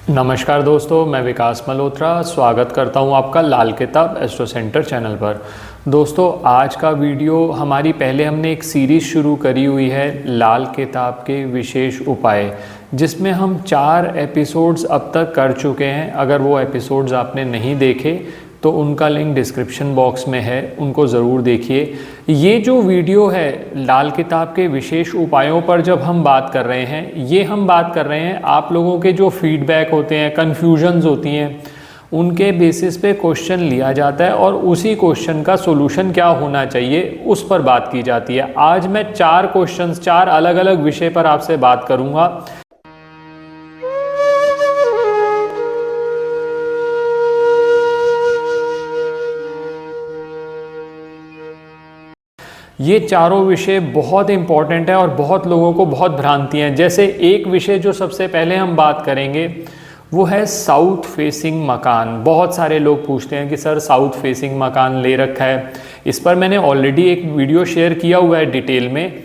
नमस्कार दोस्तों, मैं विकास मल्होत्रा स्वागत करता हूं आपका लाल किताब एस्ट्रो सेंटर चैनल पर। दोस्तों, आज का वीडियो हमने एक सीरीज़ शुरू करी हुई है लाल किताब के विशेष उपाय, जिसमें हम 4 एपिसोड्स अब तक कर चुके हैं। अगर वो एपिसोड्स आपने नहीं देखे तो उनका लिंक डिस्क्रिप्शन बॉक्स में है, उनको ज़रूर देखिए। ये जो वीडियो है लाल किताब के विशेष उपायों पर जब हम बात कर रहे हैं, ये हम बात कर रहे हैं आप लोगों के जो फीडबैक होते हैं, कन्फ्यूजन्स होती हैं, उनके बेसिस पे क्वेश्चन लिया जाता है और उसी क्वेश्चन का सोल्यूशन क्या होना चाहिए उस पर बात की जाती है। आज मैं 4 क्वेश्चंस 4 अलग अलग विषय पर आपसे बात करूँगा। ये चारों विषय बहुत इंपॉर्टेंट है और बहुत लोगों को बहुत भ्रांतियाँ हैं। जैसे एक विषय जो सबसे पहले हम बात करेंगे वो है साउथ फेसिंग मकान। बहुत सारे लोग पूछते हैं कि सर साउथ फेसिंग मकान ले रखा है। इस पर मैंने ऑलरेडी एक वीडियो शेयर किया हुआ है डिटेल में।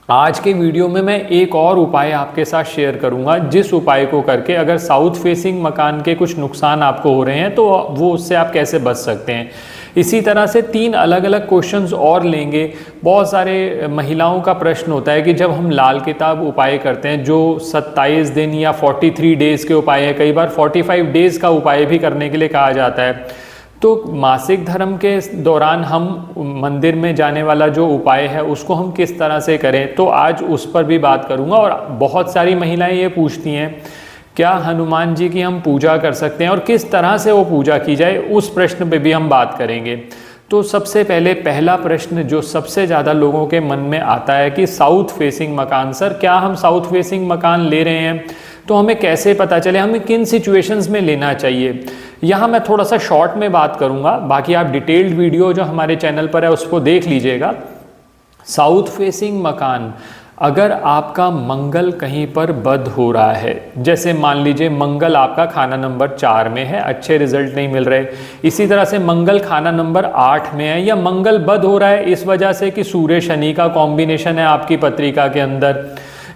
आज के वीडियो में मैं एक और उपाय आपके साथ शेयर करूंगा, जिस उपाय को करके अगर साउथ फेसिंग मकान के कुछ नुकसान आपको हो रहे हैं तो वो उससे आप कैसे बच सकते हैं। इसी तरह से 3 अलग अलग क्वेश्चंस और लेंगे। बहुत सारे महिलाओं का प्रश्न होता है कि जब हम लाल किताब उपाय करते हैं जो 27 दिन या 43 डेज़ के उपाय है, कई बार 45 डेज़ का उपाय भी करने के लिए कहा जाता है, तो मासिक धर्म के दौरान हम मंदिर में जाने वाला जो उपाय है उसको हम किस तरह से करें, तो आज उस पर भी बात करूंगा। और बहुत सारी महिलाएं ये पूछती हैं क्या हनुमान जी की हम पूजा कर सकते हैं और किस तरह से वो पूजा की जाए, उस प्रश्न पे भी हम बात करेंगे। तो सबसे पहले पहला प्रश्न जो सबसे ज़्यादा लोगों के मन में आता है कि साउथ फेसिंग मकान, सर क्या हम साउथ फेसिंग मकान ले रहे हैं तो हमें कैसे पता चले, हमें किन सिचुएशंस में लेना चाहिए। यहाँ मैं थोड़ा सा शॉर्ट में बात करूँगा, बाकी आप डिटेल्ड वीडियो जो हमारे चैनल पर है उसको देख लीजिएगा। साउथ फेसिंग मकान, अगर आपका मंगल कहीं पर बद हो रहा है, जैसे मान लीजिए मंगल आपका खाना नंबर 4 में है, अच्छे रिजल्ट नहीं मिल रहे, इसी तरह से मंगल खाना नंबर 8 में है, या मंगल बद हो रहा है इस वजह से कि सूर्य शनि का कॉम्बिनेशन है आपकी पत्रिका के अंदर,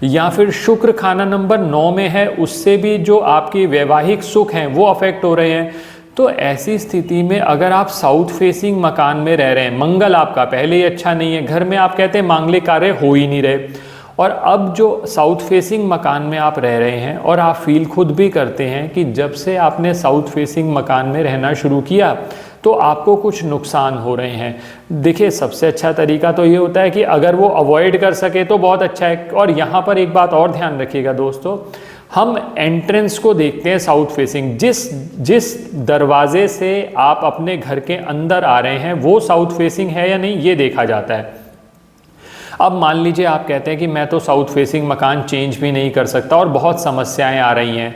या फिर शुक्र खाना नंबर 9 में है, उससे भी जो आपकी वैवाहिक सुख हैं वो अफेक्ट हो रहे हैं, तो ऐसी स्थिति में अगर आप साउथ फेसिंग मकान में रह रहे हैं, मंगल आपका पहले ही अच्छा नहीं है, घर में आप कहते हैं मांगलिक कार्य हो ही नहीं रहे, और अब जो साउथ फेसिंग मकान में आप रह रहे हैं और आप फील खुद भी करते हैं कि जब से आपने साउथ फेसिंग मकान में रहना शुरू किया तो आपको कुछ नुकसान हो रहे हैं। देखिए, सबसे अच्छा तरीका तो ये होता है कि अगर वो अवॉइड कर सके तो बहुत अच्छा है। और यहाँ पर एक बात और ध्यान रखिएगा दोस्तों, हम एंट्रेंस को देखते हैं साउथ फेसिंग, जिस दरवाजे से आप अपने घर के अंदर आ रहे हैं वो साउथ फेसिंग है या नहीं, ये देखा जाता है। अब मान लीजिए आप कहते हैं कि मैं तो साउथ फेसिंग मकान चेंज भी नहीं कर सकता और बहुत समस्याएं आ रही हैं,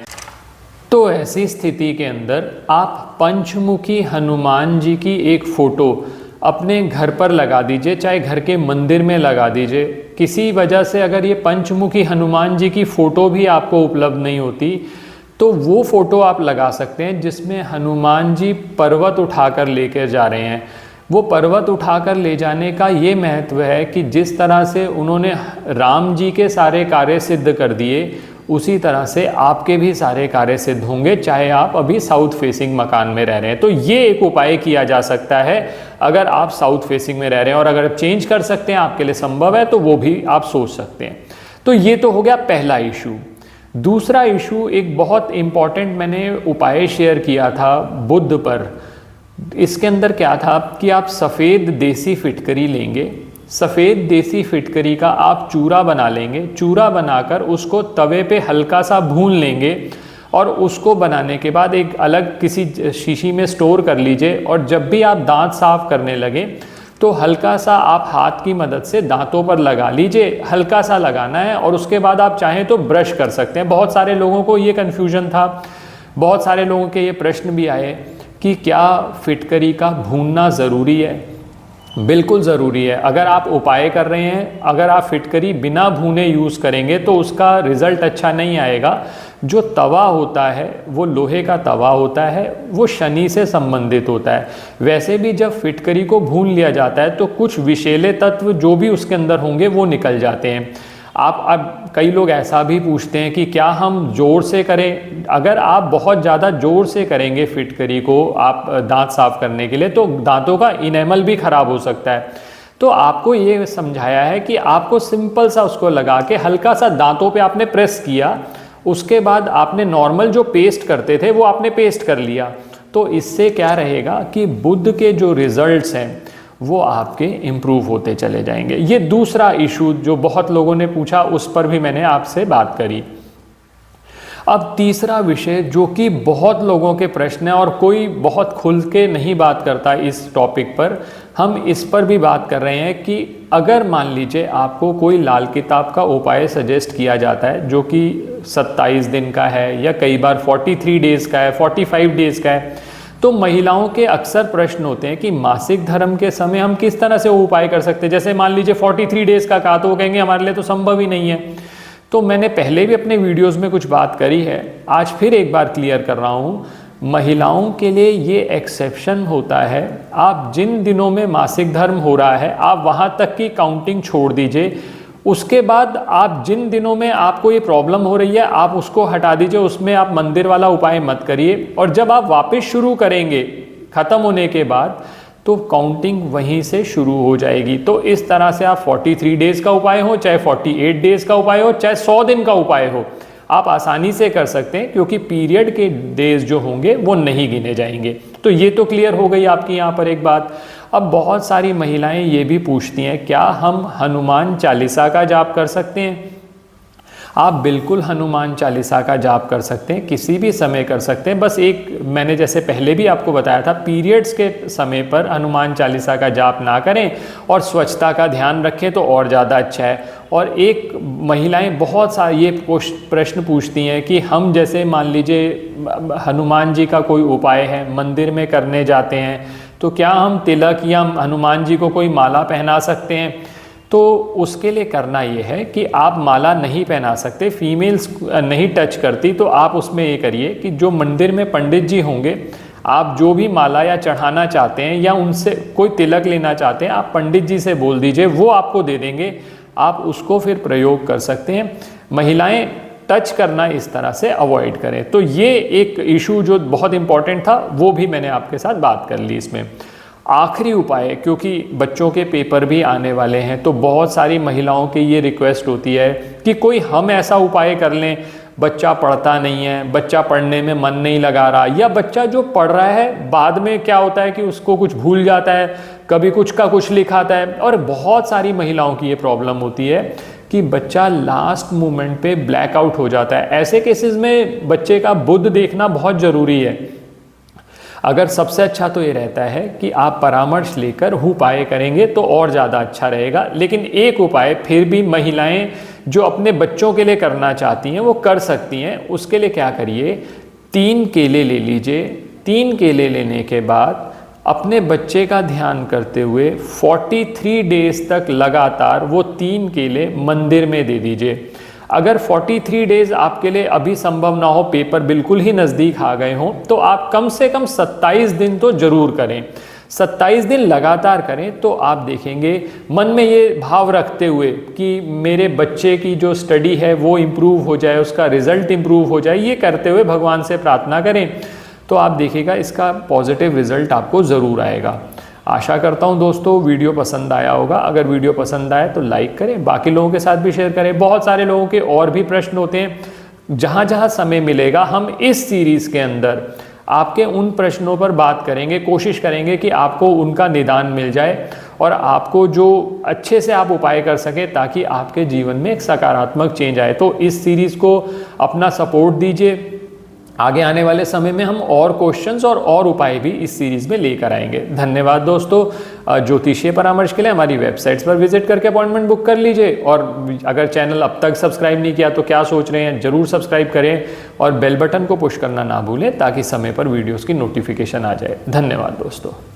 तो ऐसी स्थिति के अंदर आप पंचमुखी हनुमान जी की एक फ़ोटो अपने घर पर लगा दीजिए, चाहे घर के मंदिर में लगा दीजिए। किसी वजह से अगर ये पंचमुखी हनुमान जी की फ़ोटो भी आपको उपलब्ध नहीं होती तो वो फ़ोटो आप लगा सकते हैं जिसमें हनुमान जी पर्वत उठाकर लेकर जा रहे हैं। वो पर्वत उठाकर ले जाने का ये महत्व है कि जिस तरह से उन्होंने राम जी के सारे कार्य सिद्ध कर दिए, उसी तरह से आपके भी सारे कार्य सिद्ध होंगे, चाहे आप अभी साउथ फेसिंग मकान में रह रहे हैं। तो ये एक उपाय किया जा सकता है अगर आप साउथ फेसिंग में रह रहे हैं, और अगर चेंज कर सकते हैं, आपके लिए संभव है, तो वो भी आप सोच सकते हैं। तो ये तो हो गया पहला इशू। दूसरा इशू एक बहुत इम्पॉर्टेंट मैंने उपाय शेयर किया था बुध पर। इसके अंदर क्या था कि आप सफ़ेद देसी फिटकरी लेंगे, सफ़ेद देसी फिटकरी का आप चूरा बना लेंगे, चूरा बनाकर उसको तवे पे हल्का सा भून लेंगे, और उसको बनाने के बाद एक अलग किसी शीशी में स्टोर कर लीजिए। और जब भी आप दांत साफ करने लगे तो हल्का सा आप हाथ की मदद से दांतों पर लगा लीजिए, हल्का सा लगाना है, और उसके बाद आप चाहें तो ब्रश कर सकते हैं। बहुत सारे लोगों को ये कन्फ्यूजन था, बहुत सारे लोगों के ये प्रश्न भी आए कि क्या फिटकरी का भूनना ज़रूरी है। बिल्कुल ज़रूरी है। अगर आप उपाय कर रहे हैं, अगर आप फिटकरी बिना भूने यूज़ करेंगे तो उसका रिज़ल्ट अच्छा नहीं आएगा। जो तवा होता है वो लोहे का तवा होता है, वो शनि से संबंधित होता है। वैसे भी जब फिटकरी को भून लिया जाता है तो कुछ विषैले तत्व जो भी उसके अंदर होंगे वो निकल जाते हैं। अब कई लोग ऐसा भी पूछते हैं कि क्या हम ज़ोर से करें? अगर आप बहुत ज़्यादा ज़ोर से करेंगे फिटकरी को आप दांत साफ़ करने के लिए तो दांतों का इनेमल भी ख़राब हो सकता है। तो आपको ये समझाया है कि आपको सिंपल सा उसको लगा के हल्का सा दांतों पे आपने प्रेस किया, उसके बाद आपने नॉर्मल जो पेस्ट करते थे वो आपने पेस्ट कर लिया। तो इससे क्या रहेगा कि बुद्ध के जो रिजल्ट्स हैं वो आपके इम्प्रूव होते चले जाएंगे। ये दूसरा इशू जो बहुत लोगों ने पूछा, उस पर भी मैंने आपसे बात करी। अब तीसरा विषय जो कि बहुत लोगों के प्रश्न है और कोई बहुत खुल के नहीं बात करता इस टॉपिक पर, हम इस पर भी बात कर रहे हैं कि अगर मान लीजिए आपको कोई लाल किताब का उपाय सजेस्ट किया जाता है जो कि 27 दिन का है या कई बार 43 डेज़ का है, 45 डेज़ का है, तो महिलाओं के अक्सर प्रश्न होते हैं कि मासिक धर्म के समय हम किस तरह से वो उपाय कर सकते हैं। जैसे मान लीजिए 43 डेज़ का कहा तो वो कहेंगे हमारे लिए तो संभव ही नहीं है। तो मैंने पहले भी अपने वीडियोस में कुछ बात करी है, आज फिर एक बार क्लियर कर रहा हूँ। महिलाओं के लिए ये एक्सेप्शन होता है। आप जिन दिनों में मासिक धर्म हो रहा है आप वहाँ तक की काउंटिंग छोड़ दीजिए। उसके बाद आप जिन दिनों में आपको ये प्रॉब्लम हो रही है आप उसको हटा दीजिए, उसमें आप मंदिर वाला उपाय मत करिए। और जब आप वापस शुरू करेंगे ख़त्म होने के बाद तो काउंटिंग वहीं से शुरू हो जाएगी। तो इस तरह से आप 43 डेज़ का उपाय हो, चाहे 48 डेज़ का उपाय हो, चाहे 100 दिन का उपाय हो, आप आसानी से कर सकते हैं क्योंकि पीरियड के डेज जो होंगे वो नहीं गिने जाएंगे। तो ये तो क्लियर हो गई आपकी यहाँ पर एक बात। अब बहुत सारी महिलाएं ये भी पूछती हैं क्या हम हनुमान चालीसा का जाप कर सकते हैं? आप बिल्कुल हनुमान चालीसा का जाप कर सकते हैं, किसी भी समय कर सकते हैं। बस एक मैंने जैसे पहले भी आपको बताया था, पीरियड्स के समय पर हनुमान चालीसा का जाप ना करें और स्वच्छता का ध्यान रखें तो और ज़्यादा अच्छा है। और एक महिलाएं बहुत सारे ये प्रश्न पूछती हैं कि हम जैसे मान लीजिए हनुमान जी का कोई उपाय है, मंदिर में करने जाते हैं, तो क्या हम तिलक या हनुमान जी को कोई माला पहना सकते हैं? तो उसके लिए करना ये है कि आप माला नहीं पहना सकते, फीमेल्स नहीं टच करती, तो आप उसमें ये करिए कि जो मंदिर में पंडित जी होंगे, आप जो भी माला या चढ़ाना चाहते हैं या उनसे कोई तिलक लेना चाहते हैं, आप पंडित जी से बोल दीजिए, वो आपको दे देंगे, आप उसको फिर प्रयोग कर सकते हैं। महिलाएं टच करना इस तरह से अवॉइड करें। तो ये एक इशू जो बहुत इंपॉर्टेंट था वो भी मैंने आपके साथ बात कर ली। इसमें आखिरी उपाय, क्योंकि बच्चों के पेपर भी आने वाले हैं तो बहुत सारी महिलाओं की ये रिक्वेस्ट होती है कि कोई हम ऐसा उपाय कर लें, बच्चा पढ़ता नहीं है, बच्चा पढ़ने में मन नहीं लगा रहा, या बच्चा जो पढ़ रहा है बाद में क्या होता है कि उसको कुछ भूल जाता है, कभी कुछ का कुछ लिखाता है। और बहुत सारी महिलाओं की ये प्रॉब्लम होती है कि बच्चा लास्ट मोमेंट पे ब्लैकआउट हो जाता है। ऐसे केसेस में बच्चे का बुद्ध देखना बहुत ज़रूरी है। अगर सबसे अच्छा तो ये रहता है कि आप परामर्श लेकर उपाय करेंगे तो और ज़्यादा अच्छा रहेगा। लेकिन एक उपाय फिर भी महिलाएं जो अपने बच्चों के लिए करना चाहती हैं वो कर सकती हैं। उसके लिए क्या करिए, 3 केले ले लीजिए। 3 केले लेने के बाद अपने बच्चे का ध्यान करते हुए 43 डेज तक लगातार वो 3 केले मंदिर में दे दीजिए। अगर 43 डेज आपके लिए अभी संभव ना हो, पेपर बिल्कुल ही नज़दीक आ गए हों, तो आप कम से कम 27 दिन तो ज़रूर करें। 27 दिन लगातार करें तो आप देखेंगे, मन में ये भाव रखते हुए कि मेरे बच्चे की जो स्टडी है वो इम्प्रूव हो जाए, उसका रिज़ल्ट इम्प्रूव हो जाए, ये करते हुए भगवान से प्रार्थना करें तो आप देखिएगा इसका पॉजिटिव रिज़ल्ट आपको ज़रूर आएगा। आशा करता हूं दोस्तों वीडियो पसंद आया होगा। अगर वीडियो पसंद आए तो लाइक करें, बाकी लोगों के साथ भी शेयर करें। बहुत सारे लोगों के और भी प्रश्न होते हैं, जहां जहां समय मिलेगा हम इस सीरीज़ के अंदर आपके उन प्रश्नों पर बात करेंगे, कोशिश करेंगे कि आपको उनका निदान मिल जाए और आपको जो अच्छे से आप उपाय कर सकें ताकि आपके जीवन में एक सकारात्मक चेंज आए। तो इस सीरीज़ को अपना सपोर्ट दीजिए। आगे आने वाले समय में हम और क्वेश्चंस और उपाय भी इस सीरीज़ में लेकर आएंगे। धन्यवाद दोस्तों। ज्योतिषीय परामर्श के लिए हमारी वेबसाइट्स पर विजिट करके अपॉइंटमेंट बुक कर लीजिए। और अगर चैनल अब तक सब्सक्राइब नहीं किया तो क्या सोच रहे हैं, ज़रूर सब्सक्राइब करें और बेल बटन को पुश करना ना भूलें ताकि समय पर वीडियोज़ की नोटिफिकेशन आ जाए। धन्यवाद दोस्तों।